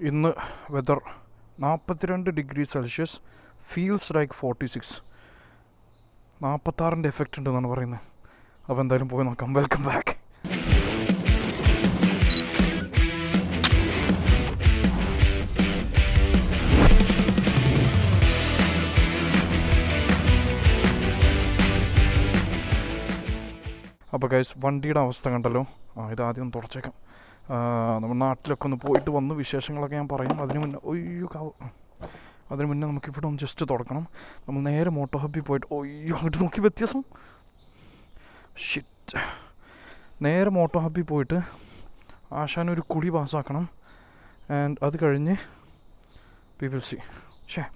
ഇന്ന് weather 42 degree Celsius, feels like 46. 46-ൻ്റെ effect ഉണ്ടെന്നാണ് പറയുന്നത്. അപ്പോൾ എന്തായാലും പോയി നോക്കാം. Welcome back. അപ്പോൾ ഗൈസ്, വണ്ടിയുടെ അവസ്ഥ കണ്ടല്ലോ. ഇതാദ്യം ഒന്ന് തുടച്ചേക്കാം. നമ്മുടെ നാട്ടിലൊക്കെ ഒന്ന് പോയിട്ട് വന്ന് വിശേഷങ്ങളൊക്കെ ഞാൻ പറയും. അതിന് മുന്നേ നമുക്കിവിടെ ഒന്ന് ജസ്റ്റ് തുടക്കണം. നമ്മൾ നേരെ മോട്ടോ ഹബ്ബിൽ പോയിട്ട് അങ്ങോട്ട് നോക്കി വ്യത്യാസം. ഷിറ്റ്. നേരെ മോട്ടോ ഹബ്ബിൽ പോയിട്ട് ആശാനൊരു കുടി പാസ്സാക്കണം. ആൻഡ് അത് കഴിഞ്ഞ് വി വിൽ സീ.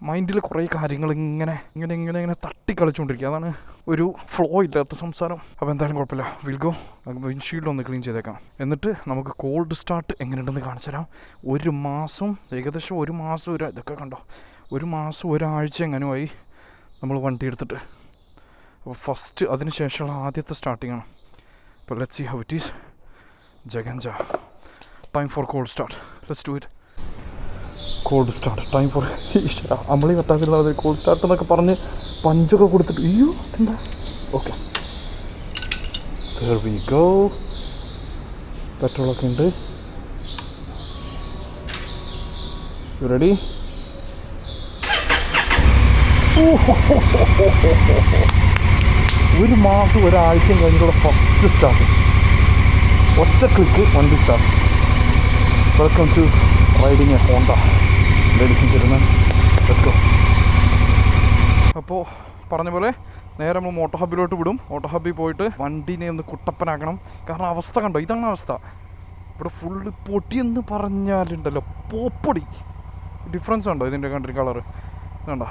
മൈൻഡിൽ കുറേ കാര്യങ്ങൾ ഇങ്ങനെ തട്ടിക്കളിച്ചുകൊണ്ടിരിക്കുക. അതാണ് ഒരു ഫ്ലോ ഇല്ലാത്ത സംസാരം. അപ്പോൾ എന്തായാലും കുഴപ്പമില്ല. Will go. വിൻഷീൽഡ് ഒന്ന് ക്ലീൻ ചെയ്തേക്കാം. എന്നിട്ട് നമുക്ക് കോൾഡ് സ്റ്റാർട്ട് എങ്ങനെയുണ്ടെന്ന് കാണിച്ചു തരാം. ഏകദേശം ഒരു മാസം ഇതൊക്കെ കണ്ടോ, ഒരു മാസം ഒരാഴ്ച എങ്ങനെയായി നമ്മൾ വണ്ടി എടുത്തിട്ട്. അപ്പോൾ ഫസ്റ്റ് അതിന് ശേഷമുള്ള ആദ്യത്തെ സ്റ്റാർട്ടിങ് ആണ്. അപ്പോൾ let's see how it is. ജഗൻജ. Time for cold start. Let's do it. Cold start time for അമ്മളി കട്ടാക്കില്ല. കോൾഡ് സ്റ്റാർട്ട് എന്നൊക്കെ പറഞ്ഞ് പഞ്ചൊക്കെ കൊടുത്തിട്ട് എന്താ. Okay, there we go. പെട്രോളൊക്കെ ഉണ്ട്. You ready? ഒരു മാസം ഒരാഴ്ചയും കഴിഞ്ഞിട്ടുള്ള ഫസ്റ്റ് സ്റ്റാർട്ട്. ഒറ്റ ക്ലിക്ക് വണ്ടി start. Welcome to riding a Honda. Ladies and gentlemen, let's go. അപ്പോൾ പറഞ്ഞ പോലെ നേരെ നമ്മൾ മോട്ടോ ഹബ്ബിലോട്ട് വിടും. മോട്ടോ ഹബ്ബിൽ പോയിട്ട് വണ്ടീനെ ഒന്ന് കുട്ടപ്പനാക്കണം. കാരണം അവസ്ഥ കണ്ടോ, ഇതാണ് അവസ്ഥ. ഇവിടെ ഫുള്ള് പൊടിയെന്ന് പറഞ്ഞാലുണ്ടല്ലോ, പോപ്പൊടി. ഡിഫറൻസ് ഉണ്ടോ ഇതിൻ്റെ കണ്ടിട്ട് കളറ് കണ്ടോ?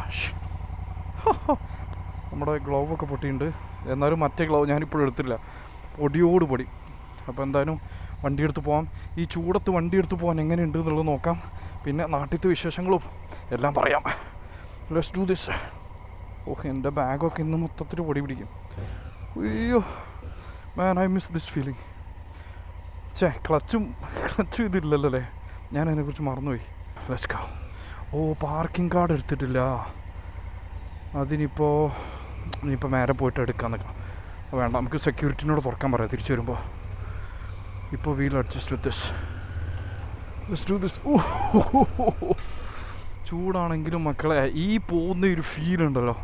നമ്മുടെ ഗ്ലൗവൊക്കെ പൊട്ടിയുണ്ട്. എന്നാലും മറ്റേ ഗ്ലൗ ഞാനിപ്പോഴും എടുത്തില്ല. പൊടിയോട് പൊടി. അപ്പോൾ എന്തായാലും വണ്ടി എടുത്ത് പോകാം. ഈ ചൂടത്ത് വണ്ടി എടുത്ത് പോകാൻ എങ്ങനെയുണ്ട് എന്നുള്ളത് നോക്കാം. പിന്നെ നാട്ടിലത്തെ വിശേഷങ്ങളും എല്ലാം പറയാം. Let's do this. എൻ്റെ ബാഗൊക്കെ ഇന്ന് മൊത്തത്തിൽ പൊടി പിടിക്കും. അയ്യോ മാൻ, ഐ മിസ് ദിസ് ഫീലിംഗ്. ക്ലച്ചും ഇതില്ലല്ലോ അല്ലേ. ഞാൻ അതിനെക്കുറിച്ച് മറന്നുപോയി. Let's go. പാർക്കിംഗ് കാർഡ് എടുത്തിട്ടില്ല. ഇനിയിപ്പോൾ നേരെ പോയിട്ട് എടുക്കാൻ നിൽക്കണം. വേണ്ട, നമുക്ക് സെക്യൂരിറ്റിനോട് തുറക്കാൻ പറയാം തിരിച്ചു വരുമ്പോൾ. ഇപ്പോൾ wheel adjust with this. Let's do this. ചൂടാണെങ്കിലും മക്കളെ, ഈ പോകുന്ന ഒരു ഫീൽ ഉണ്ടല്ലോ,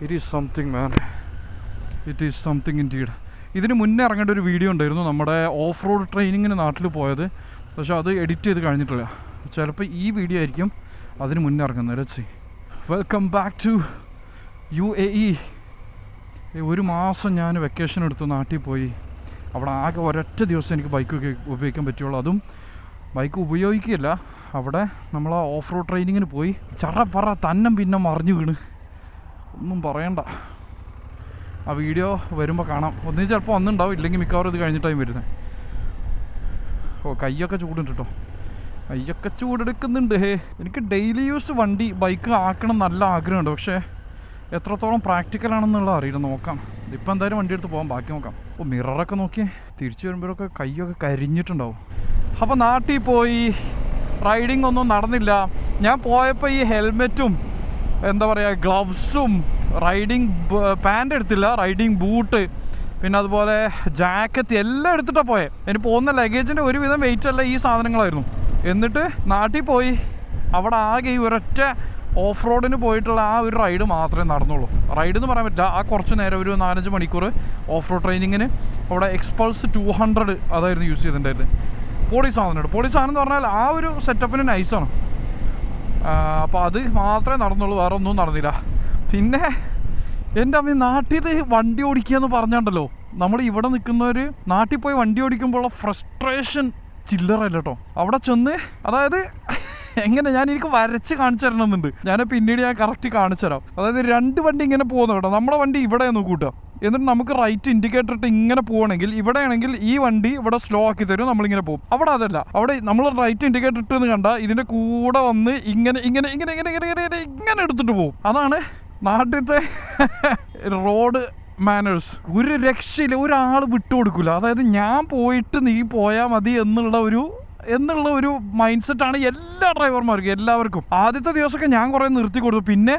it is something man. It is something indeed. ഇതിന് മുന്നേ ഇറങ്ങേണ്ട ഒരു വീഡിയോ ഉണ്ടായിരുന്നു, നമ്മുടെ ഓഫ് റോഡ് ട്രെയിനിങ്ങിന് നാട്ടിൽ പോയത്. പക്ഷേ അത് എഡിറ്റ് ചെയ്ത് കഴിഞ്ഞിട്ടില്ല. ചിലപ്പോൾ ഈ വീഡിയോ ആയിരിക്കും അതിന് മുന്നേ ഇറങ്ങുന്നത്. Let's see. Welcome back to UAE. ഒരു മാസം ഞാൻ വെക്കേഷൻ എടുത്ത് നാട്ടിൽ പോയി. അവിടെ ആകെ ഒരൊറ്റ ദിവസം എനിക്ക് ബൈക്കൊക്കെ ഉപയോഗിക്കാൻ പറ്റുള്ളൂ. അതും ബൈക്ക് ഉപയോഗിക്കില്ല. അവിടെ നമ്മൾ ആ ഓഫ് റോഡ് ട്രെയിനിങ്ങിന് പോയി. ചറ തന്നെ പിന്നെ മറിഞ്ഞു വീണ്. ഒന്നും പറയണ്ട. ആ വീഡിയോ വരുമ്പോൾ കാണാം. ഒന്നിന് ചിലപ്പോൾ ഒന്നുണ്ടാവും, ഇല്ലെങ്കിൽ മിക്കവാറും ഇത് കഴിഞ്ഞിട്ടായി വരുന്നത്. കയ്യൊക്കെ ചൂടുണ്ട് കേട്ടോ. കയ്യൊക്കെ ചൂടെടുക്കുന്നുണ്ട്. എനിക്ക് ഡെയിലി യൂസ് ബൈക്ക് ആക്കണം നല്ല ആഗ്രഹമുണ്ട്. പക്ഷേ എത്രത്തോളം പ്രാക്ടിക്കലാണെന്നുള്ള അറിയില്ല. നോക്കാം. ഇപ്പം എന്തായാലും വണ്ടി എടുത്ത് പോകാം, ബാക്കി നോക്കാം. മിററൊക്കെ നോക്കിയേ. തിരിച്ചു വരുമ്പോഴൊക്കെ കയ്യൊക്കെ കരിഞ്ഞിട്ടുണ്ടാവും. അപ്പോൾ നാട്ടിൽ പോയി റൈഡിങ് ഒന്നും നടന്നില്ല. ഞാൻ പോയപ്പോൾ ഈ ഹെൽമെറ്റും എന്താ പറയുക ഗ്ലൗസും റൈഡിങ് പാൻ്റ് എടുത്തില്ല, റൈഡിങ് ബൂട്ട്, പിന്നെ അതുപോലെ ജാക്കറ്റ് എല്ലാം എടുത്തിട്ടാണ് പോയത്. എനിക്ക് പോകുന്ന ലഗേജിൻ്റെ ഒരുവിധം വെയിറ്റ് അല്ല ഈ സാധനങ്ങളായിരുന്നു. എന്നിട്ട് നാട്ടിൽ പോയി അവിടെ ആകെ ഈ ഒരൊറ്റ ഓഫ് റോഡിന് പോയിട്ടുള്ള ആ ഒരു റൈഡ് മാത്രമേ നടന്നുള്ളൂ. റൈഡ് എന്ന് പറയാൻ പറ്റില്ല. ആ കുറച്ച് നേരം ഒരു 4-5 മണിക്കൂർ ഓഫ് റോഡ് ട്രെയിനിങ്ങിന് അവിടെ എക്സ്പൾസ് 200 അതായിരുന്നു യൂസ് ചെയ്തിട്ടുണ്ടായിരുന്നത്. പൊടി സാധനം എന്ന് പറഞ്ഞാൽ ആ ഒരു സെറ്റപ്പിന് നൈസാണ്. അപ്പോൾ അത് മാത്രമേ നടന്നുള്ളൂ, വേറെ ഒന്നും നടന്നില്ല. പിന്നെ എൻ്റെ അമ്മ നാട്ടിൽ വണ്ടി ഓടിക്കുക എന്ന് പറഞ്ഞാണ്ടല്ലോ, നമ്മൾ ഇവിടെ നിൽക്കുന്നവർ നാട്ടിൽ പോയി വണ്ടി ഓടിക്കുമ്പോഴുള്ള ഫ്രസ്ട്രേഷൻ ചില്ലറല്ല കേട്ടോ. അവിടെ ചെന്ന് അതായത് എനിക്ക് വരച്ച് കാണിച്ചു തരണമെന്നുണ്ട്. പിന്നീട് ഞാൻ കറക്റ്റ് കാണിച്ചു തരാം. അതായത് 2 വണ്ടി ഇങ്ങനെ പോകുന്നു കേട്ടോ. നമ്മുടെ വണ്ടി ഇവിടെ നോക്കൂട്ടോ. എന്നിട്ട് നമുക്ക് റൈറ്റ് ഇൻഡിക്കേറ്റർ ഇട്ട് ഇങ്ങനെ പോകണമെങ്കിൽ, ഇവിടെ ആണെങ്കിൽ ഈ വണ്ടി ഇവിടെ സ്ലോ ആക്കി തരും, നമ്മളിങ്ങനെ പോകും. അവിടെ അതല്ല. അവിടെ നമ്മൾ റൈറ്റ് ഇൻഡിക്കേറ്റർ ഇട്ടെന്ന് കണ്ടാൽ ഇതിൻ്റെ കൂടെ വന്ന് ഇങ്ങനെ എടുത്തിട്ട് പോകും. അതാണ് നാട്ടിലത്തെ റോഡ് മാനേഴ്സ്. ഒരു രക്ഷയില്ല, ഒരാൾ വിട്ടുകൊടുക്കില്ല. അതായത് ഞാൻ പോയിട്ട് നീ പോയാൽ മതി എന്നുള്ള ഒരു എന്നുള്ള ഒരു മൈൻഡ് സെറ്റാണ് എല്ലാ ഡ്രൈവർമാർക്കും, എല്ലാവർക്കും. ആദ്യത്തെ ദിവസമൊക്കെ ഞാൻ കുറേ നിർത്തി കൊടുത്തു, പിന്നെ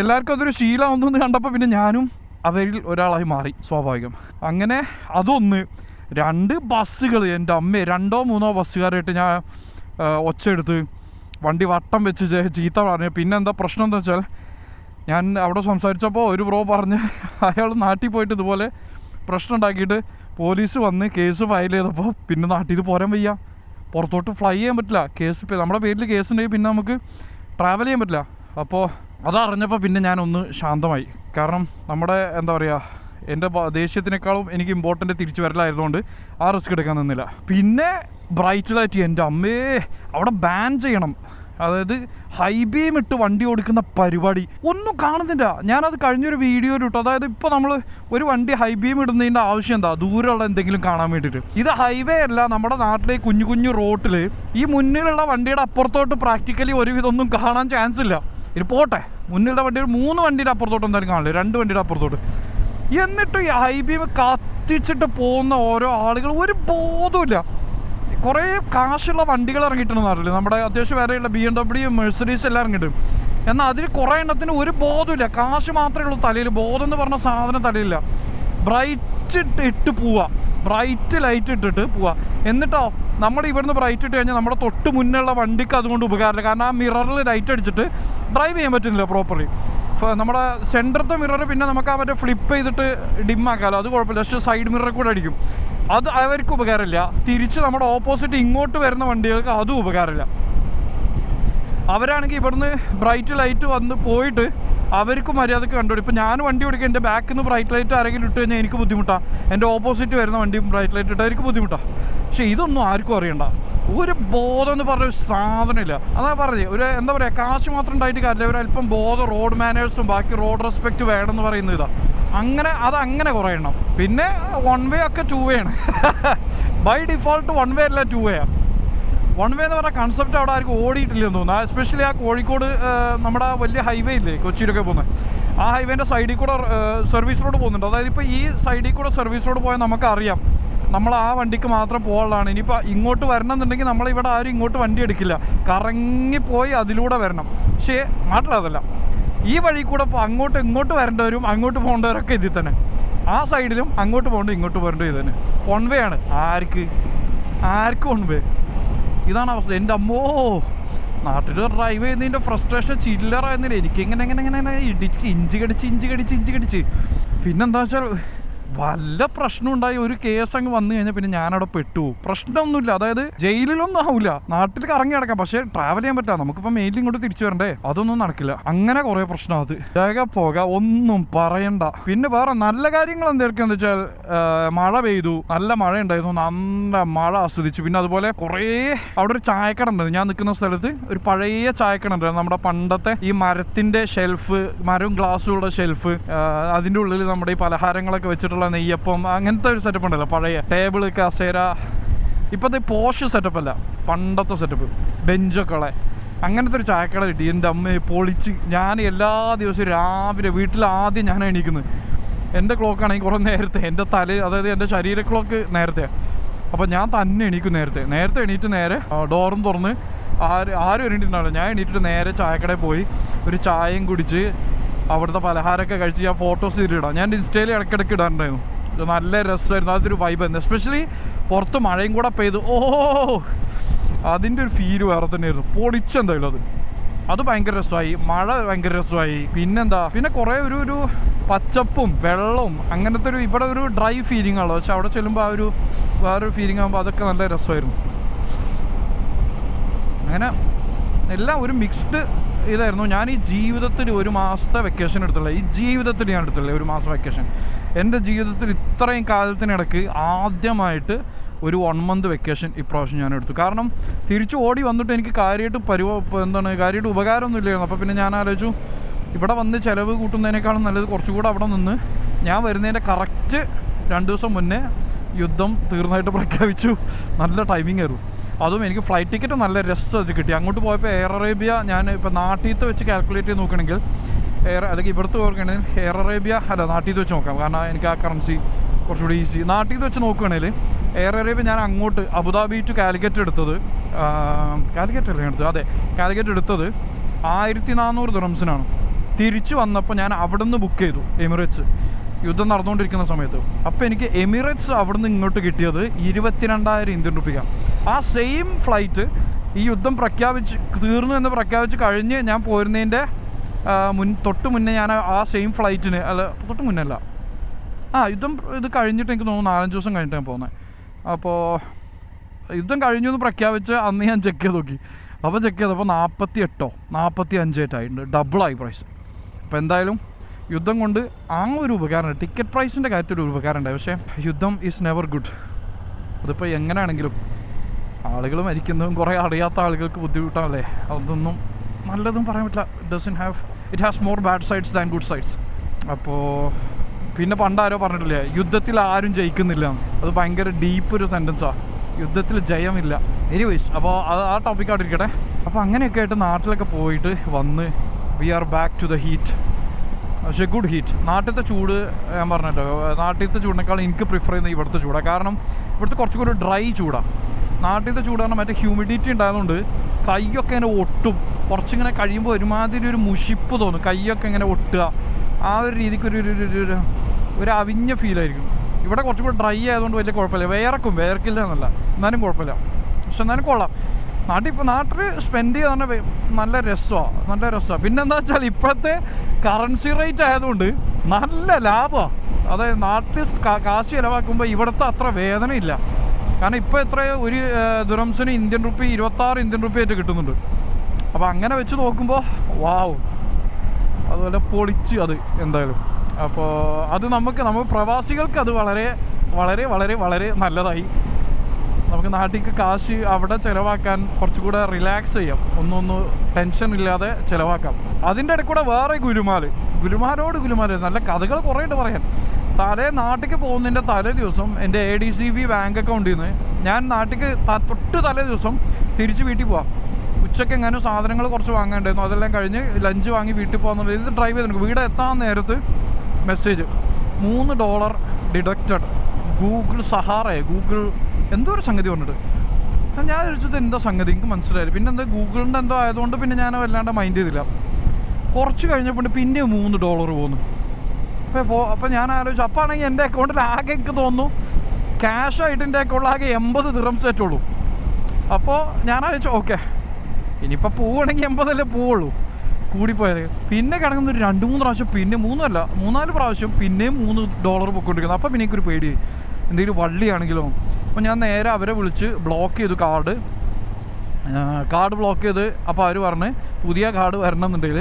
എല്ലാവർക്കും അതൊരു ശീലമാണെന്ന് കണ്ടപ്പോൾ പിന്നെ ഞാനും അവരിൽ ഒരാളായി മാറി, സ്വാഭാവികം. അങ്ങനെ അതൊന്ന്. 2 ബസ്സുകൾ, എൻ്റെ അമ്മേ, 2-3 ബസ്സുകാരായിട്ട് ഞാൻ ഒച്ചയെടുത്ത് വണ്ടി വട്ടം വെച്ച് ചീത്ത പറഞ്ഞു. പിന്നെ എന്താ പ്രശ്നം എന്ന് വെച്ചാൽ, ഞാൻ അവിടെ സംസാരിച്ചപ്പോൾ ഒരു ബ്രോ പറഞ്ഞ് അയാൾ നാട്ടിൽ പോയിട്ട് ഇതുപോലെ പ്രശ്നം ഉണ്ടാക്കിയിട്ട് പോലീസ് വന്ന് കേസ് ഫയൽ ചെയ്തപ്പോൾ പിന്നെ നാട്ടിൽ നിന്ന് പോരാൻ വയ്യ, പുറത്തോട്ട് ഫ്ലൈ ചെയ്യാൻ പറ്റില്ല. കേസ് നമ്മുടെ പേരിൽ കേസ് ഉണ്ടെങ്കിൽ പിന്നെ നമുക്ക് ട്രാവൽ ചെയ്യാൻ പറ്റില്ല. അപ്പോൾ അതറിഞ്ഞപ്പോൾ പിന്നെ ഞാനൊന്ന് ശാന്തമായി. കാരണം നമ്മുടെ എന്താ പറയുക, എൻ്റെ ദേഷ്യത്തിനേക്കാളും എനിക്ക് ഇമ്പോർട്ടൻ്റ് തിരിച്ചു വരലായതുകൊണ്ട് ആ റിസ്ക് എടുക്കാൻ നിന്നില്ല. പിന്നെ ബ്രൈറ്റ് ലൈറ്റ്, എൻ്റെ അമ്മേ, അവിടെ ബാൻ ചെയ്യണം. അതായത് ഹൈ ബീം ഇട്ട് വണ്ടി ഓടിക്കുന്ന പരിപാടി ഒന്നും കാണുന്നില്ല. ഞാനത് കഴിഞ്ഞൊരു വീഡിയോയിൽ ഇട്ടു. അതായത് ഇപ്പോൾ നമ്മൾ ഒരു വണ്ടി ഹൈ ബീം ഇടുന്നതിൻ്റെ ആവശ്യം എന്താ, ദൂരമുള്ള എന്തെങ്കിലും കാണാൻ വേണ്ടിയിട്ട്. ഇത് ഹൈവേ അല്ല, നമ്മുടെ നാട്ടിലെ കുഞ്ഞു കുഞ്ഞു റോട്ടിൽ ഈ മുന്നിലുള്ള വണ്ടിയുടെ അപ്പുറത്തോട്ട് പ്രാക്ടിക്കലി ഒരുവിധമൊന്നും കാണാൻ ചാൻസ് ഇല്ല. ഇത് പോട്ടെ, മുന്നിലുള്ള വണ്ടിയുടെ 3 വണ്ടിയുടെ അപ്പുറത്തോട്ട് എന്തായാലും കാണില്ല, 2 വണ്ടിയുടെ അപ്പുറത്തോട്ട്. എന്നിട്ട് ഈ ഹൈ ബീം കത്തിച്ചിട്ട് പോകുന്ന ഓരോ ആളുകൾ ഒരു ബോധമില്ല. കുറേ കാശുള്ള വണ്ടികൾ ഇറങ്ങിയിട്ടുണ്ടെന്ന് അറിയില്ല, നമ്മുടെ അത്യാവശ്യം വരെയുള്ള BMW, മെഴ്സഡീസ് എല്ലാം ഇറങ്ങിയിട്ടുണ്ട്. എന്നാൽ അതിൽ കുറേ എണ്ണത്തിന് ഒരു ബോധമില്ല, കാശ് മാത്രമേ ഉള്ളൂ തലയിൽ, ബോധം എന്ന് പറഞ്ഞ സാധനം തലയില്ല. ബ്രൈറ്റ് ഇട്ട് പോവുക, ബ്രൈറ്റ് ലൈറ്റ് ഇട്ടിട്ട് പോവുക. എന്നിട്ടോ നമ്മൾ ഇവിടുന്ന് ബ്രൈറ്റ് ഇട്ട് കഴിഞ്ഞാൽ നമ്മുടെ തൊട്ട് മുന്നുള്ള വണ്ടിക്ക് അതുകൊണ്ട് ഉപകാരമില്ല. കാരണം ആ മിററിൽ ലൈറ്റ് അടിച്ചിട്ട് ഡ്രൈവ് ചെയ്യാൻ പറ്റുന്നില്ല പ്രോപ്പർലി. നമ്മുടെ സെൻറ്ററത്തെ മിറർ പിന്നെ നമുക്ക് ആ മറ്റേ ഫ്ലിപ്പ് ചെയ്തിട്ട് ഡിമ്മാക്കാമല്ലോ, അത് കുഴപ്പമില്ല. പക്ഷേ സൈഡ് മിററിൽ കൂടെ അടിക്കും, അത് അവർക്ക് ഉപകാരമില്ല. തിരിച്ച് നമ്മുടെ ഓപ്പോസിറ്റ് ഇങ്ങോട്ട് വരുന്ന വണ്ടികൾക്ക് അതും ഉപകാരമില്ല. അവരാണെങ്കിൽ ഇവിടുന്ന് ബ്രൈറ്റ് ലൈറ്റ് വന്ന് പോയിട്ട് അവർക്ക് മര്യാദക്ക് കണ്ടുപിടി. ഇപ്പോൾ ഞാൻ വണ്ടി ഓടിക്കുക, എൻ്റെ ബാക്കിൽ നിന്ന് ബ്രൈറ്റ് ലൈറ്റ് ആരെങ്കിലും ഇട്ട് കഴിഞ്ഞാൽ എനിക്ക് ബുദ്ധിമുട്ടാണ്, എൻ്റെ ഓപ്പോസിറ്റ് വരുന്ന വണ്ടിയും ബ്രൈറ്റ് ലൈറ്റ് ഇട്ടാൽ എനിക്ക് ബുദ്ധിമുട്ടാണ്. പക്ഷേ ഇതൊന്നും ആർക്കും അറിയണ്ട, ഒരു ബോധം എന്ന് പറഞ്ഞ ഒരു സാധനമില്ല. അതാ പറഞ്ഞത്, ഒരു എന്താ പറയുക, കാശ് മാത്രം ഉണ്ടായിട്ട് കാര്യമില്ല, ഒരല്പം ബോധം, റോഡ് മാനേഴ്സും ബാക്കി റോഡ് റെസ്പെക്റ്റ് വേണമെന്ന് പറയുന്നത് ഇതാണ്. അങ്ങനെ കുറേ എണ്ണം. പിന്നെ 1 വേ ഒക്കെ 2 വേ ആണ്. ബൈ ഡിഫോൾട്ട് 1 വേ അല്ല 2 വേ ആണ്. 1 വേ എന്ന് പറഞ്ഞ കൺസെപ്റ്റ് അവിടെ ആർക്കും ഓടിയിട്ടില്ലെന്ന് തോന്നുന്നു. എസ്പെഷ്യലി ആ കോഴിക്കോട് നമ്മുടെ വലിയ ഹൈവേ ഇല്ലേ, കൊച്ചിയിലൊക്കെ പോകുന്നത്, ആ ഹൈവേൻ്റെ സൈഡിൽ കൂടെ സർവീസ് റോഡ് പോകുന്നുണ്ട്. അതായത് ഇപ്പോൾ ഈ സൈഡിൽ കൂടെ സർവീസ് റോഡ് പോയാൽ നമുക്കറിയാം നമ്മൾ ആ വണ്ടിക്ക് മാത്രം പോകാനുള്ളതാണ്. ഇനിയിപ്പോൾ ഇങ്ങോട്ട് വരണം എന്നുണ്ടെങ്കിൽ നമ്മളിവിടെ ആരും ഇങ്ങോട്ട് വണ്ടി എടുക്കില്ല, കറങ്ങിപ്പോയി അതിലൂടെ വരണം. പക്ഷേ നാട്ടിലതല്ല, ഈ വഴി കൂടെ ഇങ്ങോട്ട് വരേണ്ടവരും അങ്ങോട്ട് പോകേണ്ടവരൊക്കെ ഇതിൽ തന്നെ. ആ സൈഡിലും അങ്ങോട്ട് പോകേണ്ടത് ഇങ്ങോട്ട് പോകേണ്ടത് ഇത് തന്നെ. 1 വേ ആണ്. ആർക്ക് 1 വേ. ഇതാണ് അവസ്ഥ. എൻ്റെ അമ്മോ, നാട്ടിൽ ഡ്രൈവ് ചെയ്യുന്നതിൻ്റെ ഫ്രസ്ട്രേഷൻ ചില്ലറായിരുന്നില്ല. എനിക്കിങ്ങനെ ഇടിച്ച് ഇഞ്ചി കടിച്ച് പിന്നെന്താ വെച്ചാൽ വല്ല പ്രശ്നം ഉണ്ടായി ഒരു കേസ് അങ്ങ് വന്നു കഴിഞ്ഞാൽ പിന്നെ ഞാനവിടെ പെട്ടു. പ്രശ്നമൊന്നുമില്ല, അതായത് ജയിലിലൊന്നും ആവില്ല, നാട്ടിൽ കറങ്ങി കിടക്കാം, പക്ഷേ ട്രാവൽ ചെയ്യാൻ പറ്റില്ല. നമുക്കിപ്പോൾ മെയിലിൽ ഇങ്ങോട്ട് തിരിച്ചു വരണ്ടേ, അതൊന്നും നടക്കില്ല. അങ്ങനെ കുറേ പ്രശ്നം. അത് പോക ഒന്നും പറയണ്ട. പിന്നെ വേറെ നല്ല കാര്യങ്ങൾ എന്തൊക്കെയാന്ന് വെച്ചാൽ, മഴ പെയ്തു, നല്ല മഴ ഉണ്ടായിരുന്നു, നല്ല മഴ ആസ്വദിച്ചു. പിന്നെ അതുപോലെ കുറേ അവിടെ ഒരു ചായക്കട ഉണ്ടായിരുന്നു, ഞാൻ നിൽക്കുന്ന സ്ഥലത്ത് ഒരു പഴയ ചായക്കട ഉണ്ടായിരുന്നു. നമ്മുടെ പണ്ടത്തെ ഈ മരത്തിൻ്റെ ഷെൽഫ്, മരവും ഗ്ലാസ്സുകളുടെ ഷെൽഫ്, അതിൻ്റെ ഉള്ളിൽ നമ്മുടെ ഈ പലഹാരങ്ങളൊക്കെ വെച്ചിട്ടുള്ള നെയ്യപ്പം, അങ്ങനത്തെ ഒരു സെറ്റപ്പ് ഉണ്ടല്ലോ, പഴയ ടേബിള്, കസേര. ഇപ്പോഴത്തെ പോഷ് സെറ്റപ്പ് അല്ല, പണ്ടത്തെ സെറ്റപ്പ്, ബെഞ്ചൊക്കെ ഉള്ള അങ്ങനത്തെ ഒരു ചായക്കട കിട്ടി. എൻ്റെ അമ്മയെ പൊളിച്ച്. ഞാൻ എല്ലാ ദിവസവും രാവിലെ വീട്ടിൽ ആദ്യം ഞാൻ എണീക്കുന്നത്, എൻ്റെ ക്ലോക്കാണെങ്കിൽ കുറേ നേരത്തെ, എൻ്റെ അതായത് എൻ്റെ ശരീര ക്ലോക്ക് നേരത്തെ, അപ്പോൾ ഞാൻ തന്നെ എണീക്കും നേരത്തെ എണീറ്റ് നേരെ ഡോറും തുറന്ന് ആരും എണീറ്റിട്ടുണ്ടാവില്ല. ഞാൻ എണീറ്റിട്ട് നേരെ ചായക്കടയിൽ പോയി ഒരു ചായയും കുടിച്ച് അവിടുത്തെ പലഹാരമൊക്കെ കഴിച്ച് ഞാൻ ഫോട്ടോസ് ഇടാം. ഞാൻ ഇൻസ്റ്റയിൽ ഇടയ്ക്കിടയ്ക്ക് ഇടാറുണ്ടായിരുന്നു. നല്ല രസമായിരുന്നു, അതൊരു വൈബായിരുന്നു. എസ്പെഷ്യലി പുറത്ത് മഴയും കൂടെ പെയ്തു, അതിൻ്റെ ഒരു ഫീല് വേറെ തന്നെയായിരുന്നു. പൊളിച്ചെന്തായാലും അത് ഭയങ്കര രസമായി. മഴ ഭയങ്കര രസമായി. പിന്നെ കുറേ ഒരു പച്ചപ്പും വെള്ളവും അങ്ങനത്തെ ഒരു, ഇവിടെ ഒരു ഡ്രൈ ഫീലിംഗ് ആണല്ലോ, പക്ഷെ അവിടെ ചെല്ലുമ്പോൾ ആ ഒരു വേറൊരു ഫീലിംഗ് ആകുമ്പോൾ അതൊക്കെ നല്ല രസമായിരുന്നു. അങ്ങനെ എല്ലാം ഒരു മിക്സ്ഡ് ഇതായിരുന്നു. ഞാൻ ഈ ജീവിതത്തിൽ 1 മാസത്തെ വെക്കേഷൻ എടുത്തുള്ള, ഞാൻ എടുത്തുള്ള 1 മാസം വെക്കേഷൻ എൻ്റെ ജീവിതത്തിൽ ഇത്രയും കാലത്തിനിടയ്ക്ക് ആദ്യമായിട്ട് ഒരു 1 മന്ത് വെക്കേഷൻ ഇപ്രാവശ്യം ഞാൻ എടുത്തു. കാരണം തിരിച്ച് ഓടി വന്നിട്ട് എനിക്ക് കാര്യമായിട്ട് കാര്യമായിട്ട് ഉപകാരമൊന്നും ഇല്ലായിരുന്നു. അപ്പോൾ പിന്നെ ഞാൻ ആലോചിച്ചു, ഇവിടെ വന്ന് ചിലവ് കൂട്ടുന്നതിനേക്കാളും നല്ലത് കുറച്ചുകൂടെ അവിടെ നിന്ന്, ഞാൻ വരുന്നതിൻ്റെ കറക്റ്റ് 2 ദിവസം മുന്നേ യുദ്ധം തീർന്നതായിട്ട് പ്രഖ്യാപിച്ചു. നല്ല ടൈമിംഗ് ആയിരുന്നു. അതും എനിക്ക് ഫ്ലൈറ്റ് ടിക്കറ്റ് നല്ല രസമായിട്ട് കിട്ടി. അങ്ങോട്ട് പോയപ്പോൾ എയർ അറേബ്യ, ഞാൻ ഇപ്പോൾ നാട്ടിലത്തെ വെച്ച് കാൽക്കുലേറ്റ് ചെയ്ത് നോക്കുകയാണെങ്കിൽ അല്ലെങ്കിൽ ഇവിടുത്തെ നോക്കുകയാണെങ്കിൽ എയർ അറേബ്യ നാട്ടിൽ വെച്ച് നോക്കാം, കാരണം എനിക്ക് ആ കറൻസി കുറച്ചുകൂടി ഈസി. നാട്ടിൽ വെച്ച് നോക്കുകയാണെങ്കിൽ എയർ അറേബ്യ ഞാൻ അങ്ങോട്ട് അബുദാബി ടു കാലിക്കറ്റ് എടുത്തത്, കാലിക്കറ്റ് അല്ലേ എടുത്തത്, അതെ കാലിക്കറ്റ് എടുത്തത് 1400 ദിറംസിനാണ്. തിരിച്ച് വന്നപ്പോൾ ഞാൻ അവിടെ നിന്ന് ബുക്ക് ചെയ്തു എമിറേറ്റ്സ്, യുദ്ധം നടന്നുകൊണ്ടിരിക്കുന്ന സമയത്ത്. അപ്പോൾ എനിക്ക് എമിറേറ്റ്സ് അവിടെ നിന്ന് ഇങ്ങോട്ട് കിട്ടിയത് 22,000 ഇന്ത്യൻ റുപ്പിക്കാണ്. ആ സെയിം ഫ്ലൈറ്റ് ഈ യുദ്ധം തീർന്നു എന്ന് പ്രഖ്യാപിച്ച് കഴിഞ്ഞ് ഞാൻ പോരുന്നതിൻ്റെ തൊട്ട് മുന്നേ ഞാൻ ആ സെയിം ഫ്ലൈറ്റിന്, അല്ല തൊട്ട് മുന്നേ അല്ല, യുദ്ധം ഇത് കഴിഞ്ഞിട്ട് എനിക്ക് തോന്നുന്നു 4-5 ദിവസം കഴിഞ്ഞിട്ട് ഞാൻ പോകുന്നത്. അപ്പോൾ യുദ്ധം കഴിഞ്ഞു എന്ന് പ്രഖ്യാപിച്ച് അന്ന് ഞാൻ ചെക്ക് ചെയ്ത് നോക്കി. അപ്പോൾ ചെക്ക് ചെയ്തപ്പോൾ 48-45 ആയിട്ടുണ്ട്, ഡബിളായി പ്രൈസ്. അപ്പോൾ എന്തായാലും യുദ്ധം കൊണ്ട് ആ ഒരു ഉപകാരമുണ്ട്, ടിക്കറ്റ് പ്രൈസിൻ്റെ കാര്യത്തിൽ ഒരു ഉപകാരമുണ്ടായി. പക്ഷേ യുദ്ധം ഈസ് നെവർ ഗുഡ്. അതിപ്പോൾ എങ്ങനെയാണെങ്കിലും ആളുകൾ മരിക്കുന്നതും കുറേ അറിയാത്ത ആളുകൾക്ക് ബുദ്ധിമുട്ടാണല്ലേ, അതൊന്നും നല്ലതും പറയാൻ പറ്റില്ല. It has more bad sides than good sides. അപ്പോൾ പിന്നെ പണ്ടാരോ പറഞ്ഞിട്ടില്ലേ, യുദ്ധത്തിൽ ആരും ജയിക്കുന്നില്ല. അത് ഭയങ്കര ഡീപ്പ് ഒരു സെൻറ്റൻസാണ്, യുദ്ധത്തിൽ ജയമില്ല. എനിവേസ്, അപ്പോൾ ആ ടോപ്പിക് അവിടെ ഇരിക്കട്ടെ. അപ്പോൾ അങ്ങനെയൊക്കെ ആയിട്ട് നാട്ടിലൊക്കെ പോയിട്ട് വന്ന് we are back to the heat. പക്ഷേ ഗുഡ് ഹീറ്റ്. നാട്ടിലത്തെ ചൂട് ഞാൻ പറഞ്ഞല്ലോ, നാട്ടിലത്തെ ചൂടിനേക്കാൾ എനിക്ക് പ്രിഫർ ചെയ്യുന്നത് ഇവിടുത്തെ ചൂടാണ്. കാരണം ഇവിടുത്തെ കുറച്ചും കൂടി ഡ്രൈ ചൂടാണ്. നാട്ടിലത്തെ ചൂട് പറഞ്ഞാൽ മറ്റേ ഹ്യൂമിഡിറ്റി ഉണ്ടായതുകൊണ്ട് കൈയൊക്കെ ഇങ്ങനെ ഒട്ടും, കുറച്ചിങ്ങനെ കഴിയുമ്പോൾ ഒരുമാതിരി ഒരു മുഷിപ്പ് തോന്നും, കൈയൊക്കെ ഇങ്ങനെ ഒട്ടുക, ആ ഒരു രീതിക്ക് ഒരു അവിഞ്ഞ ഫീലായിരിക്കും. ഇവിടെ കുറച്ചും കൂടി ഡ്രൈ ആയതുകൊണ്ട് വലിയ കുഴപ്പമില്ല, വേർക്കില്ല എന്നല്ല, എന്നാലും കുഴപ്പമില്ല. പക്ഷെ എന്നാലും കൊള്ളാം. നാട്ടിൽ സ്പെൻഡ് ചെയ്യാൻ തന്നെ നല്ല രസമാണ്. പിന്നെന്താ വെച്ചാൽ ഇപ്പോഴത്തെ കറൻസി റേറ്റ് ആയതുകൊണ്ട് നല്ല ലാഭമാണ്. അതായത് നാട്ടിൽ കാശ് ചിലവാക്കുമ്പോൾ ഇവിടുത്തെ അത്ര വേദനയില്ല. കാരണം ഇപ്പോൾ ഒരു ദിറംസിന് ഇന്ത്യൻ റുപ്പി 26 ഇന്ത്യൻ റുപ്പി ആയിട്ട് കിട്ടുന്നുണ്ട്. അപ്പോൾ അങ്ങനെ വെച്ച് നോക്കുമ്പോൾ വാവ്, അതുപോലെ പൊളിച്ച് അത് എന്തായാലും. അപ്പോൾ അത് നമ്മൾ പ്രവാസികൾക്ക് അത് വളരെ വളരെ വളരെ വളരെ നല്ലതായി. നമുക്ക് നാട്ടിലേക്ക് കാശ് അവിടെ ചിലവാക്കാൻ കുറച്ചുകൂടെ റിലാക്സ് ചെയ്യാം, ഒന്നൊന്ന് ടെൻഷൻ ഇല്ലാതെ ചിലവാക്കാം. അതിൻ്റെ ഇടയ്ക്ക് കൂടെ വേറെ ഗുലുമാലോട് നല്ല കഥകൾ കുറേ ഉണ്ട് പറയാൻ. നാട്ടിലേക്ക് പോകുന്നതിൻ്റെ തലേ ദിവസം എൻ്റെ ADCB ബാങ്ക് അക്കൗണ്ടിൽ നിന്ന് ഞാൻ നാട്ടിലേക്ക് തലേ ദിവസം തിരിച്ച് വീട്ടിൽ പോവാം. ഉച്ചയ്ക്ക് എങ്ങാനും സാധനങ്ങൾ കുറച്ച് വാങ്ങാണ്ടായിരുന്നു, അതെല്ലാം കഴിഞ്ഞ് ലഞ്ച് വാങ്ങി വീട്ടിൽ പോകാന്നുള്ള ഇത് ഡ്രൈവ് ചെയ്തിട്ടുണ്ട്. വീട് എത്താൻ നേരത്ത് മെസ്സേജ് $3 ഡിഡക്റ്റഡ്, ഗൂഗിൾ എന്തോ ഒരു സംഗതി പറഞ്ഞിട്ട്. ഞാൻ ചോദിച്ചത് എന്താ സംഗതി, എനിക്ക് മനസ്സിലായില്ല. പിന്നെ എന്താ ഗൂഗിളിൻ്റെ എന്തോ ആയതുകൊണ്ട് പിന്നെ ഞാൻ വല്ലാണ്ട് മൈൻഡ് ചെയ്തില്ല. കുറച്ച് കഴിഞ്ഞപ്പോൾ പിന്നെ $3 പോകുന്നു. അപ്പോൾ ഞാൻ ആലോചിച്ചു, അപ്പോൾ ആണെങ്കിൽ എൻ്റെ അക്കൗണ്ടിൽ ആകെ എനിക്ക് തോന്നുന്നു ക്യാഷായിട്ട് എൻ്റെ അക്കൗണ്ടിൽ ആകെ 80 ദിറംസ് ആയിട്ടുള്ളൂ. അപ്പോൾ ഞാൻ ആലോചിച്ചു ഓക്കെ, ഇനിയിപ്പോൾ പോവുകയാണെങ്കിൽ 80 പോവുള്ളൂ കൂടിപ്പോയത്. പിന്നെ കിടക്കുന്നൊരു 2-3 പ്രാവശ്യം, പിന്നെ 3-4 പ്രാവശ്യം പിന്നെയും $3 പൊയ്ക്കൊണ്ടിരിക്കുന്നത്. അപ്പോൾ പിന്നെ എനിക്കൊരു പേടി, എന്തെങ്കിലും വള്ളിയാണെങ്കിലോ. അപ്പോൾ ഞാൻ നേരെ അവരെ വിളിച്ച് ബ്ലോക്ക് ചെയ്തു, കാർഡ് ബ്ലോക്ക് ചെയ്ത്. അപ്പോൾ അവർ പറഞ്ഞ് പുതിയ കാർഡ് വരണമെന്നുണ്ടെങ്കിൽ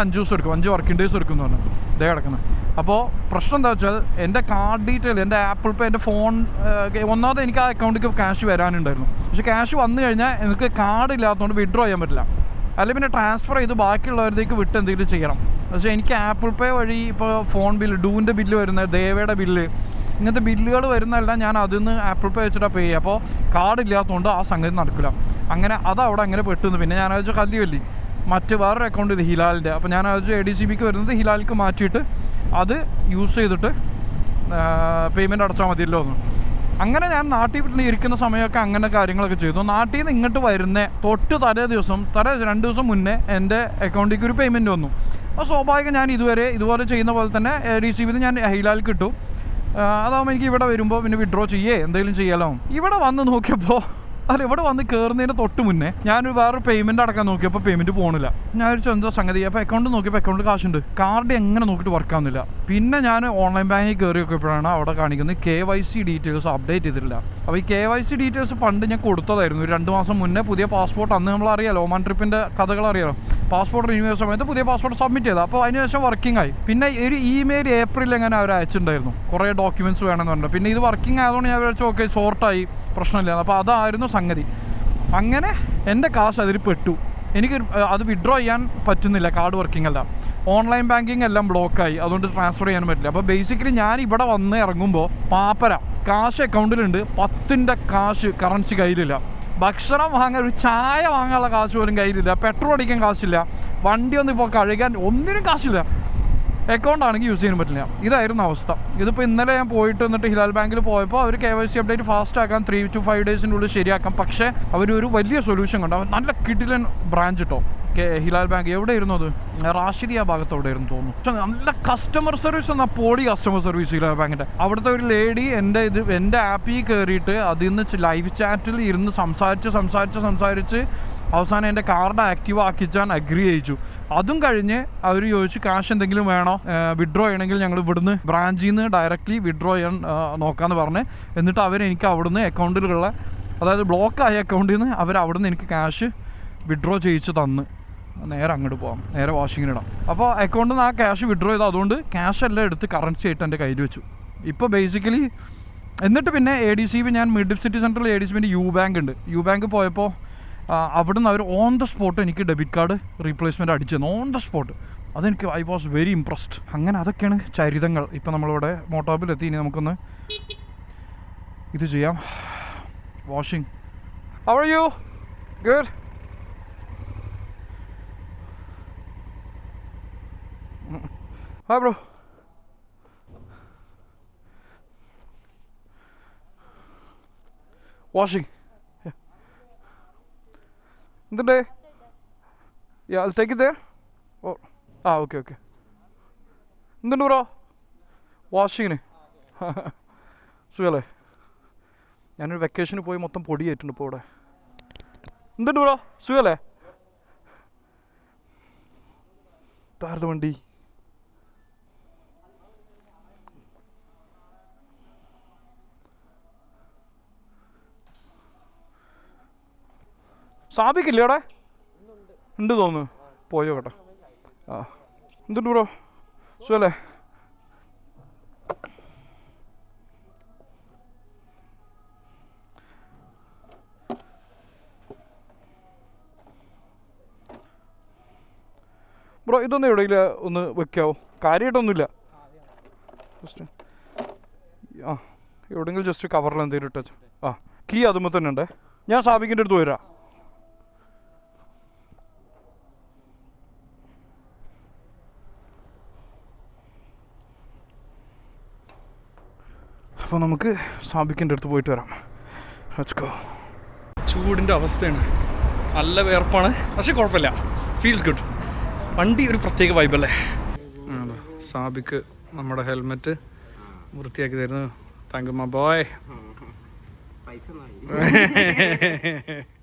5 ദിവസം എടുക്കും, 5 വർക്കിംഗ് ഡേയ്സ് എടുക്കും എന്ന് പറഞ്ഞു. ഇതേ കിടക്കുന്നത്. അപ്പോൾ പ്രശ്നം എന്താ വെച്ചാൽ എൻ്റെ കാർഡ് ഡീറ്റെയിൽ, എൻ്റെ ആപ്പിൾ പേ, എൻ്റെ ഫോൺ, ഒന്നാമത് എനിക്ക് ആ അക്കൗണ്ടിലേക്ക് ക്യാഷ് വരാനുണ്ടായിരുന്നു. പക്ഷേ ക്യാഷ് വന്നു കഴിഞ്ഞാൽ എനിക്ക് കാർഡ് ഇല്ലാത്തതുകൊണ്ട് വിഡ്രോ ചെയ്യാൻ പറ്റില്ല. അല്ലെങ്കിൽ പിന്നെ ട്രാൻസ്ഫർ ചെയ്ത് ബാക്കിയുള്ളവരത്തേക്ക് വിട്ട് എന്തെങ്കിലും ചെയ്യണം. പക്ഷേ എനിക്ക് ആപ്പിൾ പേ വഴി ഇപ്പോൾ ഫോൺ ബില്ല്, ഡൂവിൻ്റെ ബില്ല് വരുന്നത്, ദേവയുടെ ബില്ല്, ഇങ്ങനത്തെ ബില്ലുകൾ വരുന്നതെല്ലാം ഞാൻ അതിൽ നിന്ന് ആപ്പിൾ പേ വെച്ചിട്ടാണ് പേ ചെയ്യുക. അപ്പോൾ കാർഡ് ഇല്ലാത്തതുകൊണ്ട് ആ സംഗതി നടക്കില്ല. അങ്ങനെ അതവിടെ അങ്ങനെ പെട്ടുന്നു. പിന്നെ ഞാൻ ആലോചിച്ചു കല്ലുവല്ലി മറ്റ് വേറൊരു അക്കൗണ്ട് ഇത് ഹിലാലിൻ്റെ. അപ്പോൾ ഞാൻ ആലോചിച്ചു ADCBക്ക് വരുന്നത് ഹിലാലിക്ക് മാറ്റിയിട്ട് അത് യൂസ് ചെയ്തിട്ട് പേയ്മെൻറ്റ് അടച്ചാൽ മതിയല്ലോ എന്ന്. അങ്ങനെ ഞാൻ നാട്ടിൽ ഇരിക്കുന്ന സമയമൊക്കെ അങ്ങനെ കാര്യങ്ങളൊക്കെ ചെയ്തു. നാട്ടിൽ നിന്ന് ഇങ്ങോട്ട് വരുന്ന തലേ ദിവസം 2 ദിവസം മുന്നേ എൻ്റെ അക്കൗണ്ടിലേക്ക് ഒരു പേയ്മെൻറ്റ് വന്നു. അപ്പോൾ സ്വാഭാവികം ഞാൻ ഇതുപോലെ ചെയ്യുന്ന പോലെ തന്നെ ADCBയിൽ ഞാൻ ഹിലാലിക്ക് ഇട്ടു. അതാകുമ്പോൾ എനിക്ക് ഇവിടെ വരുമ്പോൾ പിന്നെ വിഡ്രോ എന്തെങ്കിലും ചെയ്യാലോ. ഇവിടെ വന്ന് നോക്കിയപ്പോൾ ഇവിടെ വന്ന് കയറുന്നതിന് തൊട്ട് മുന്നേ ഞാനൊരു വേറൊരു പേയ്മെൻറ്റ് അടക്കാൻ നോക്കിയപ്പോൾ പേയ്മെൻറ്റ് പോകണില്ല. ഞാൻ ഒരു എന്താ സംഗതി. അപ്പോൾ അക്കൗണ്ട് നോക്കിയപ്പോൾ അക്കൗണ്ടിൽ കാശുണ്ട്, കാർഡ് എങ്ങനെ നോക്കിയിട്ട് വർക്കാവുന്നില്ല. പിന്നെ ഞാൻ ഓൺലൈൻ ബാങ്കിൽ കയറി നോക്കിയപ്പോഴാണ് അവിടെ കാണിക്കുന്നത് KYC ഡീറ്റെയിൽസ് അപ്ഡേറ്റ് ചെയ്തിട്ടില്ല. അപ്പോൾ ഈ KYC ഡീറ്റെയിൽസ് പണ്ട് ഞാൻ കൊടുത്തതായിരുന്നു, ഒരു 2 മാസം മുന്നേ. പുതിയ പാസ്പോർട്ട് അന്ന് നമ്മൾ അറിയാലോ, ഒമാൻ ട്രിപ്പിൻ്റെ കഥകൾ അറിയാലോ. പാസ്പോർട്ട് റിന്യൂ ചെയ്യുന്ന സമയത്ത് പുതിയ പാസ്പോർട്ട് സബ്മിറ്റ് ചെയ്തത്. അപ്പോൾ അതിനുശേഷം വർക്കിംഗ് ആയി. പിന്നെ ഒരു ഇമെയിൽ ഏപ്രിൽ എങ്ങനെ അവർ അയച്ചിട്ടുണ്ടായിരുന്നു, കുറേ ഡോക്യുമെൻറ്റ്സ് വേണമെന്ന് പറഞ്ഞു. പിന്നെ ഇത് വർക്കിംഗ് ആയതുകൊണ്ട് ഞാൻ വിചാരിച്ചു ഓക്കെ സോർട്ടായി, പ്രശ്നമില്ല. അപ്പോൾ അതായിരുന്നു സംഗതി. അങ്ങനെ എൻ്റെ കാശ് അതിൽ പെട്ടു. എനിക്ക് അത് വിഡ്രോ ചെയ്യാൻ പറ്റുന്നില്ല, കാർഡ് വർക്കിംഗ് അല്ല. ഓൺലൈൻ ബാങ്കിങ് എല്ലാം ബ്ലോക്കായി, അതുകൊണ്ട് ട്രാൻസ്ഫർ ചെയ്യാൻ പറ്റില്ല. അപ്പോൾ ബേസിക്കലി ഞാൻ ഇവിടെ വന്ന് ഇറങ്ങുമ്പോൾ കാശ് അക്കൗണ്ടിലുണ്ട്, 10ൻ്റെ കാശ് കറൻസി കയ്യിലില്ല. ഭക്ഷണം വാങ്ങാൻ, ഒരു ചായ വാങ്ങാനുള്ള കാശ് പോലും കയ്യിലില്ല. പെട്രോൾ അടിക്കാൻ കാശില്ല. വണ്ടി ഒന്നും ഇപ്പോൾ കഴുകാൻ ഒന്നിനും കാശില്ല. അക്കൗണ്ട് ആണെങ്കിൽ യൂസ് ചെയ്യാൻ പറ്റില്ല. ഇതായിരുന്നു അവസ്ഥ. ഇതിപ്പോൾ ഇന്നലെ ഞാൻ പോയിട്ട് എന്നിട്ട് ഹിലാൽ ബാങ്കിൽ പോയപ്പോൾ അവർ KYC അപ്ഡേറ്റ് ഫാസ്റ്റ് ആക്കാൻ 3 to 5 ഡേയ്സിൻ്റെ ഉള്ളിൽ ശരിയാക്കാം. പക്ഷേ അവരൊരു വലിയ സൊല്യൂഷൻ കണ്ടു. അവർ നല്ല കിടിലൻ ബ്രാഞ്ച് കേട്ടോ ഹിലാൽ ബാങ്ക്. എവിടെയായിരുന്നു അത്? റാഷിദിയ ഭാഗത്ത് എവിടെയായിരുന്നു തോന്നുന്നു. പക്ഷെ നല്ല കസ്റ്റമർ സർവീസ് എന്നാൽ പോളി കസ്റ്റമർ സർവീസ് ഹിലാൽ ബാങ്കിൻ്റെ. അവിടുത്തെ ഒരു ലേഡി എൻ്റെ ആപ്പിൽ കയറിയിട്ട് അതിൽ നിന്ന് ലൈവ് ചാറ്റിൽ ഇരുന്ന് സംസാരിച്ച് അവസാനം എൻ്റെ കാർഡ് ആക്റ്റീവ് ആക്കിച്ചാൻ അഗ്രി ചെയ്യിച്ചു. അതും കഴിഞ്ഞ് അവർ ചോദിച്ചു ക്യാഷ് എന്തെങ്കിലും വേണോ, വിഡ്രോ ചെയ്യണമെങ്കിൽ ഞങ്ങൾ ഇവിടുന്ന് ബ്രാഞ്ചിൽ നിന്ന് ഡയറക്റ്റ്ലി വിഡ്രോ ചെയ്യാൻ നോക്കാമെന്ന് പറഞ്ഞ് എന്നിട്ട് അവരെനിക്ക് അവിടുന്ന് അക്കൗണ്ടിലുള്ള, അതായത് ബ്ലോക്കായ അക്കൗണ്ടിൽ നിന്ന് അവരവിടുന്ന് എനിക്ക് ക്യാഷ് വിഡ്രോ ചെയ്യിച്ച് തന്ന് നേരെ അങ്ങോട്ട് പോകാം, നേരെ വാഷിങ്ങിനിടാം. അപ്പോൾ അക്കൗണ്ടിൽ നിന്ന് ആ ക്യാഷ് വിഡ്രോ ചെയ്തു. അതുകൊണ്ട് ക്യാഷ് എല്ലാം എടുത്ത് കറൻസി ആയിട്ട് എൻ്റെ കയ്യിൽ വെച്ചു. ഇപ്പോൾ ബേസിക്കലി എന്നിട്ട് പിന്നെ ADCB ഞാൻ മിഡിൽ സിറ്റി സെൻറ്ററിൽ ADCBൻ്റെ യു ബാങ്ക് ഉണ്ട്. യു ബാങ്ക് പോയപ്പോൾ അവിടുന്ന് അവർ ഓൺ ദ സ്പോട്ട് എനിക്ക് ഡെബിറ്റ് കാർഡ് റീപ്ലേസ്മെൻറ്റ് അടിച്ചു തന്നു, ഓൺ ദ സ്പോട്ട്. അതെനിക്ക് ഐ വാസ് വെരി ഇംപ്രസ്ഡ്. അങ്ങനെ അതൊക്കെയാണ് ചരിതങ്ങൾ. ഇപ്പോൾ നമ്മളിവിടെ മോട്ടോബിലെത്തി. ഇനി നമുക്കൊന്ന് ഇത് ചെയ്യാം, washing. How are you? Good. Hi bro. Washing. Yeah. എന്തുണ്ട്? Yeah, I'll take it there. Oh. Okay. എന്തുണ്ട് ബ്രോ? വാഷിങ്ങിന് സുഖല്ലേ? ഞാനൊരു വെക്കേഷന് പോയി മൊത്തം പൊടിയായിട്ടുണ്ട് ഇപ്പോൾ ഇവിടെ. എന്തുണ്ട് ബ്രോ? സുഖല്ലേ? താരത വണ്ടി. സാബിക്കില്ലേ അവിടെ? ഉണ്ട് തോന്നുന്നു. പോയോ കേട്ടോ. എന്തുണ്ട് ബ്രോ? സുഖല്ലേ? ബ്രോ ഇതൊന്നും എവിടെയെങ്കിലും ഒന്ന് വെക്കാവോ? കാര്യമായിട്ടൊന്നുമില്ല, ജസ്റ്റ് എവിടെയെങ്കിലും ജസ്റ്റ് കവറിൽ എന്തെങ്കിലും ഇട്ടോ. കീ അതുമ്പോൾ തന്നെ ഉണ്ടേ. ഞാൻ സാബിക്കിൻ്റെ അടുത്ത് വരാം. അപ്പോൾ നമുക്ക് സാബിക്കിൻ്റെ അടുത്ത് പോയിട്ട് വരാം. Let's go. ചൂടിൻ്റെ അവസ്ഥയാണ്, നല്ല വേർപ്പാണ്, പക്ഷെ കുഴപ്പമില്ല, ഫീൽസ് ഗുഡ്. വണ്ടി ഒരു പ്രത്യേക വൈബല്ലേ. സാബിക്ക് നമ്മുടെ ഹെൽമെറ്റ് വൃത്തിയാക്കി തരുന്നു. Thank you my boy.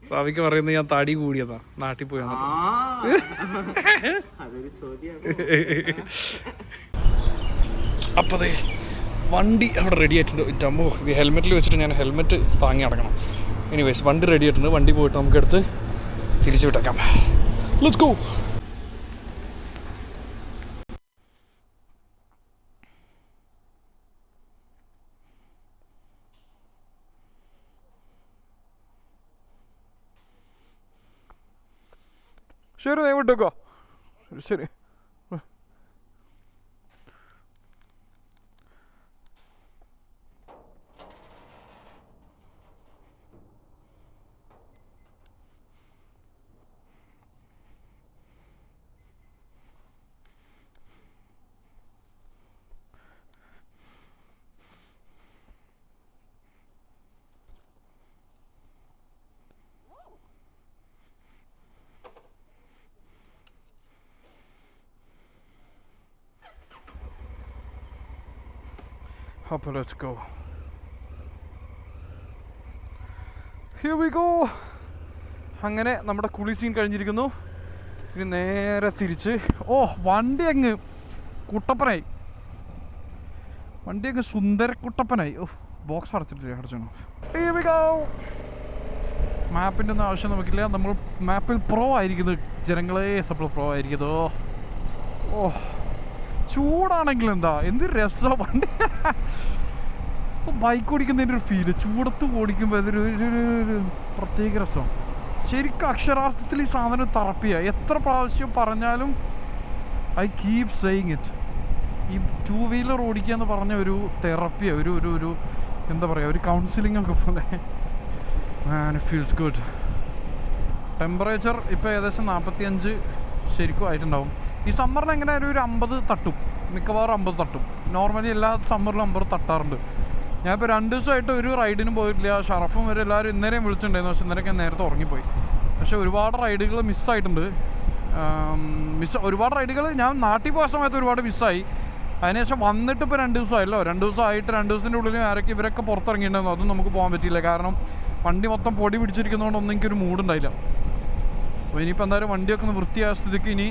സാബിക്ക് പറയുന്നത് ഞാൻ തടി കൂടിയതാ, നാട്ടിൽ പോയി വന്നിട്ട്. അപ്പതേ വണ്ടി അവിടെ റെഡി ആയിട്ടുണ്ട്. ഇറ്റമ്മോ, ഇത് ഹെൽമെറ്റിൽ വെച്ചിട്ട് ഞാൻ ഹെൽമെറ്റ് താങ്ങി അടക്കണം. എനിവേസ് വണ്ടി റെഡി ആയിട്ടുണ്ട്. വണ്ടി പോയിട്ട് നമുക്കെടുത്ത് തിരിച്ചു വിട്ടേക്കാം. Let's go. ശരി, ഞാൻ വിട്ടേക്കോ. ശരി. അപ്പോൾ let's go. Here we go. അങ്ങനെ നമ്മുടെ കുളി സീൻ കഴിഞ്ഞിരിക്കുന്നു. ഇനി നേരെ തിരിച്ച് വണ്ടി അങ്ങ് കുട്ടപ്പനായി. വണ്ടി അങ്ങ് സുന്ദര കുട്ടപ്പനായി. ബോക്സ് അടച്ചിട്ടില്ല. Here we go. മാപ്പിൻ്റെ ഒന്നും ആവശ്യം നമുക്കില്ല. നമ്മൾ മാപ്പിൽ പ്രോ ആയിരിക്കുന്നത്. ജനങ്ങളെ നമ്മൾ പ്രോ ആയിരിക്കുന്നത്. ചൂടാണെങ്കിൽ എന്താ, എന്ത് രസമാണ് വണ്ടി. ബൈക്ക് ഓടിക്കുന്നതിൻ്റെ ഒരു ഫീല് ചൂടത്ത് ഓടിക്കുമ്പോൾ അതൊരു പ്രത്യേക രസമാണ്. ശരിക്കും അക്ഷരാർത്ഥത്തിൽ ഈ സാധനം തെറപ്പിയാണ്. എത്ര പ്രാവശ്യം പറഞ്ഞാലും ഐ കീപ് സെയിങ് ഇറ്റ്. ഈ 2 വീലർ ഓടിക്കുക എന്ന് പറഞ്ഞ ഒരു തെറപ്പിയാണ്, ഒരു എന്താ പറയുക, ഒരു കൗൺസിലിംഗ് ഒക്കെ പോലെ. And it feels good. Temperature ഇപ്പോൾ ഏകദേശം 45 ശരിക്കും ആയിട്ടുണ്ടാവും. ഈ സമ്മറിന് എങ്ങനെ ഒരു 50 തട്ടും. മിക്കവാറും 50 തട്ടും. നോർമലി എല്ലാ സമ്മറിലും 50 തട്ടാറുണ്ട്. ഞാനിപ്പോൾ 2 ദിവസമായിട്ട് ഒരു റൈഡിനും പോയിട്ടില്ല. ഷറഫും വരെ എല്ലാവരും ഇന്നലെയും വിളിച്ചിട്ടുണ്ടായിരുന്നു. പക്ഷേ ഇന്നലെയൊക്കെ നേരത്തെ ഉറങ്ങിപ്പോയി. പക്ഷേ ഒരുപാട് റൈഡുകൾ മിസ്സായിട്ടുണ്ട്. ഒരുപാട് റൈഡുകൾ ഞാൻ നാട്ടിൽ പോയ സമയത്ത് ഒരുപാട് മിസ്സായി. അതിനുശേഷം വന്നിട്ട് ഇപ്പോൾ 2 ദിവസമായല്ലോ. 2 ദിവസമായിട്ട് 2 ദിവസത്തിൻ്റെ ഉള്ളിൽ ആരൊക്കെ ഇവരൊക്കെ പുറത്തിറങ്ങിയിട്ടുണ്ടായിരുന്നു. അതും നമുക്ക് പോകാൻ പറ്റിയില്ല. കാരണം വണ്ടി മൊത്തം പൊടി പിടിച്ചിരിക്കുന്നതുകൊണ്ടൊന്നും എനിക്കൊരു മൂഡുണ്ടായില്ല. അപ്പോൾ ഇനിയിപ്പോൾ എന്തായാലും വണ്ടിയൊക്കെ ഒന്ന് വൃത്തിയായ സ്ഥിതിക്ക് ഇനി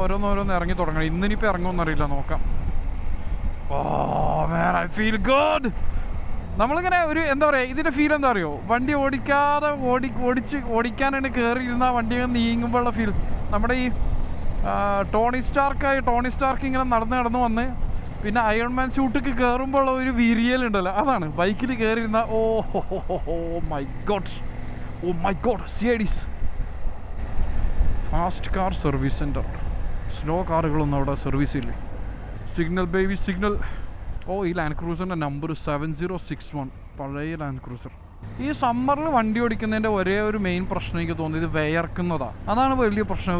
ഓരോന്നോരോന്ന് ഇറങ്ങി തുടങ്ങണം. ഇന്നിനിപ്പോൾ ഇറങ്ങുമെന്നറിയില്ല, നോക്കാം. Man, I feel good. നമ്മളിങ്ങനെ ഒരു എന്താ പറയുക, ഇതിൻ്റെ ഫീൽ എന്താ അറിയോ, വണ്ടി ഓടിക്കാതെ ഓടിക്കാനായിട്ട് കയറിയിരുന്ന വണ്ടി നീങ്ങുമ്പോഴുള്ള ഫീൽ. നമ്മുടെ ഈ ടോണി സ്റ്റാർക്ക് ഇങ്ങനെ നടന്ന് വന്ന് പിന്നെ അയൺമാൻ സ്യൂട്ടിക്ക് കയറുമ്പോഴുള്ള ഒരു വിരിയലുണ്ടല്ലോ, അതാണ് ബൈക്കിൽ കയറിയിരുന്ന. Oh my god CIDs, fast car service centre. Slow കാറുകളൊന്നും അവിടെ സർവീസ് ഇല്ലേ. Signal baby signal. ഈ ലാൻഡ് ക്രൂസറിൻ്റെ നമ്പർ 7061, പഴയ ലാൻഡ് ക്രൂസർ. ഈ സമ്മറിൽ വണ്ടി ഓടിക്കുന്നതിൻ്റെ ഒരേ ഒരു മെയിൻ പ്രശ്നം എനിക്ക് തോന്നിയത് വിയർക്കുന്നതാണ്. അതാണ് വലിയ പ്രശ്നം.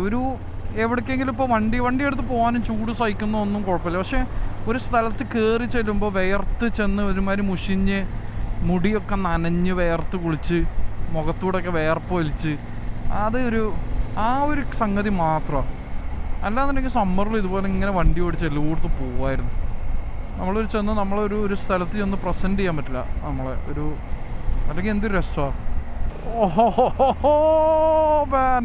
എവിടേക്കെങ്കിലും ഇപ്പോൾ വണ്ടി എടുത്ത് പോകാനും ചൂട് സഹിക്കുന്ന ഒന്നും കുഴപ്പമില്ല. പക്ഷേ ഒരു സ്ഥലത്ത് കയറി ചെല്ലുമ്പോൾ വിയർത്ത് ചെന്ന് ഒരുമാതിരി മുഷിഞ്ഞ് മുടിയൊക്കെ നനഞ്ഞ് വിയർത്ത് കുളിച്ച് മുഖത്തൂടെയൊക്കെ വിയർപ്പ് വലിച്ച് ആ ഒരു സംഗതി മാത്രമാണ്. അല്ലാന്നുണ്ടെങ്കിൽ സമ്മറിൽ ഇതുപോലെ ഇങ്ങനെ വണ്ടി ഓടിച്ച് എല്ലായിടത്തും പോവായിരുന്നു. നമ്മളൊരു സ്ഥലത്ത് ചെന്ന് പ്രസൻറ്റ് ചെയ്യാൻ പറ്റില്ല നമ്മളെ അല്ലെങ്കിൽ എന്തൊരു രസമാണ്. മാൻ,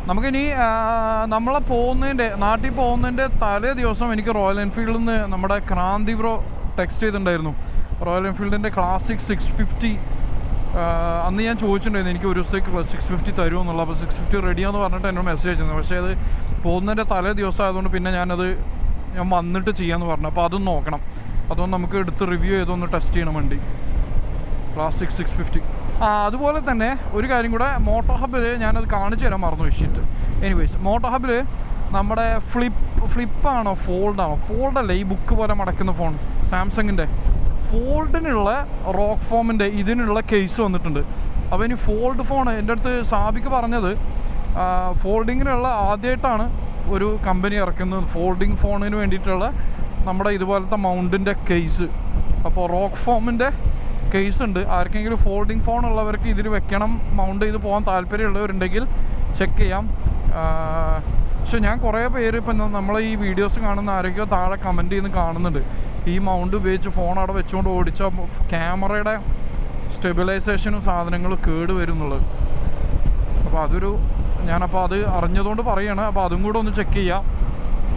നമുക്കിനി നാട്ടിൽ പോകുന്നതിൻ്റെ തലേ ദിവസം എനിക്ക് റോയൽ എൻഫീൽഡിൽ നിന്ന് നമ്മുടെ ക്രാന്തി ബ്രോ ടെക്സ്റ്റ് ചെയ്തിട്ടുണ്ടായിരുന്നു. റോയൽ എൻഫീൽഡിൻ്റെ ക്ലാസിക് 650 അന്ന് ഞാൻ ചോദിച്ചിട്ടുണ്ടായിരുന്നു എനിക്ക് ഒരു ദിവസത്തേക്ക് 650 തരുമോ എന്നുള്ളത്. അപ്പോൾ 650 റെഡിയാന്ന് പറഞ്ഞിട്ട് എന്നോട് മെസ്സേജ് അയച്ചിരുന്നു. പക്ഷേ അത് പോകുന്നതിൻ്റെ തലേ ദിവസം ആയതുകൊണ്ട് പിന്നെ ഞാൻ വന്നിട്ട് ചെയ്യാമെന്ന് പറഞ്ഞു. അപ്പോൾ അതും നോക്കണം. അതുകൊണ്ട് നമുക്ക് എടുത്ത് റിവ്യൂ ചെയ്തൊന്ന് ടെസ്റ്റ് ചെയ്യണം വണ്ടി. ക്ലാസിക് 650. അതുപോലെ തന്നെ ഒരു കാര്യം കൂടെ, മോട്ടോ ഹബിൽ ഞാനത് കാണിച്ചു തരാൻ മറന്നു വെച്ചിട്ട്. എനിവേസ്, മോട്ടോ ഹബിൽ നമ്മുടെ ഫ്ലിപ്പാണോ ഫോൾഡല്ല, ഈ ബുക്ക് പോലെ മടക്കുന്ന ഫോൺ, സാംസങ്ങിൻ്റെ ഫോൾഡിനുള്ള റോക്ക് ഫോമിൻ്റെ ഇതിനുള്ള കേസ് വന്നിട്ടുണ്ട്. അപ്പോൾ ഇനി ഫോൾഡ് ഫോൺ എൻ്റെ അടുത്ത് സാബിക്ക് പറഞ്ഞത് ഫോൾഡിങ്ങിനുള്ള ആദ്യമായിട്ടാണ് ഒരു കമ്പനി ഇറക്കുന്നത് ഫോൾഡിങ് ഫോണിന് വേണ്ടിയിട്ടുള്ള നമ്മുടെ ഇതുപോലത്തെ മൗണ്ടിൻ്റെ കേസ്. അപ്പോൾ റോക്ക് ഫോമിൻ്റെ കേസ് ഉണ്ട്. ആർക്കെങ്കിലും ഫോൾഡിങ് ഫോൺ ഉള്ളവർക്ക് ഇതിൽ വെക്കണം, മൗണ്ട് ചെയ്ത് പോകാൻ താല്പര്യമുള്ളവരുണ്ടെങ്കിൽ ചെക്ക് ചെയ്യാം. പക്ഷെ ഞാൻ കുറേ പേര് ഇപ്പം നമ്മളെ ഈ വീഡിയോസ് കാണുന്ന ആരൊക്കെയോ താഴെ കമൻറ്റ് ചെയ്യുന്ന കാണുന്നുണ്ട്, ഈ മൗണ്ട് ഉപയോഗിച്ച് ഫോൺ അവിടെ വെച്ചുകൊണ്ട് ഓടിച്ച ക്യാമറയുടെ സ്റ്റെബിലൈസേഷനും സാധനങ്ങളും വരും എന്നുള്ളത്. അപ്പോൾ ഞാനപ്പോൾ അത് അറിഞ്ഞതുകൊണ്ട് പറയുകയാണ്. അപ്പോൾ അതും കൂടെ ഒന്ന് ചെക്ക് ചെയ്യാം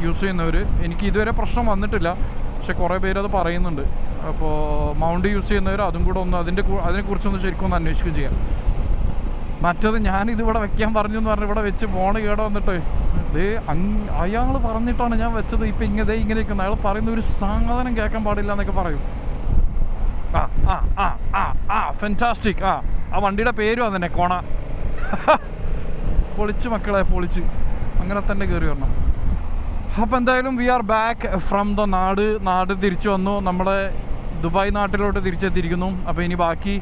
യൂസ് ചെയ്യുന്നവർ. എനിക്ക് ഇതുവരെ പ്രശ്നം വന്നിട്ടില്ല, പക്ഷെ കുറേ പേരത് പറയുന്നുണ്ട്. അപ്പോൾ മൗണ്ട് യൂസ് ചെയ്യുന്നവർ അതും കൂടെ ഒന്ന് അതിനെക്കുറിച്ചൊന്ന് ശരിക്കും ഒന്ന് അന്വേഷിക്കുകയും ചെയ്യാം. മറ്റത് ഞാനിതിവിടെ വെക്കാൻ പറഞ്ഞു എന്ന് പറഞ്ഞ് ഇവിടെ വെച്ച് ഫോണ് കേട് വന്നിട്ട് അയാൾ പറഞ്ഞിട്ടാണ് ഞാൻ വെച്ചത്. ഇപ്പം ഇങ്ങനെ നിൽക്കുന്നത്, അയാൾ പറയുന്ന ഒരു സാധനം കേൾക്കാൻ പാടില്ല എന്നൊക്കെ പറയും. ഫെൻറ്റാസ്റ്റിക്. ആ വണ്ടിയുടെ പേരും അതന്നെ, കോണ. പൊളിച്ച് മക്കളെ, പൊളിച്ച്. അങ്ങനെ തന്നെ കയറി വരണം. അപ്പോൾ എന്തായാലും we are back from the നാട് തിരിച്ചു വന്നു. നമ്മുടെ ദുബായ് നാട്ടിലോട്ട് തിരിച്ചെത്തിയിരിക്കുന്നു. അപ്പോൾ ഇനി ബാക്കി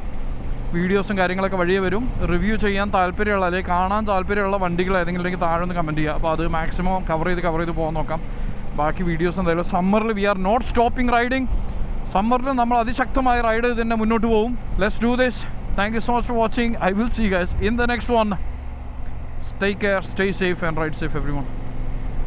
വീഡിയോസും കാര്യങ്ങളൊക്കെ വഴിയേ വരും. റിവ്യൂ ചെയ്യാൻ താല്പര്യമുള്ള അല്ലെങ്കിൽ കാണാൻ താല്പര്യമുള്ള വണ്ടികൾ ഏതെങ്കിലും ഉണ്ടെങ്കിൽ താഴെ ഒന്ന് കമൻറ്റ് ചെയ്യുക. അപ്പോൾ അത് മാക്സിമം കവർ ചെയ്ത് പോകാൻ നോക്കാം. ബാക്കി വീഡിയോസ് എന്തായാലും സമ്മറിൽ we are not stopping riding. സമ്മറിൽ നമ്മൾ അതിശക്തമായി റൈഡ് ചെയ്ത് തന്നെ മുന്നോട്ട് പോകും. Let's do this. Thank you so much for watching. I will see you guys in the next one. Take care, stay safe and ride safe everyone.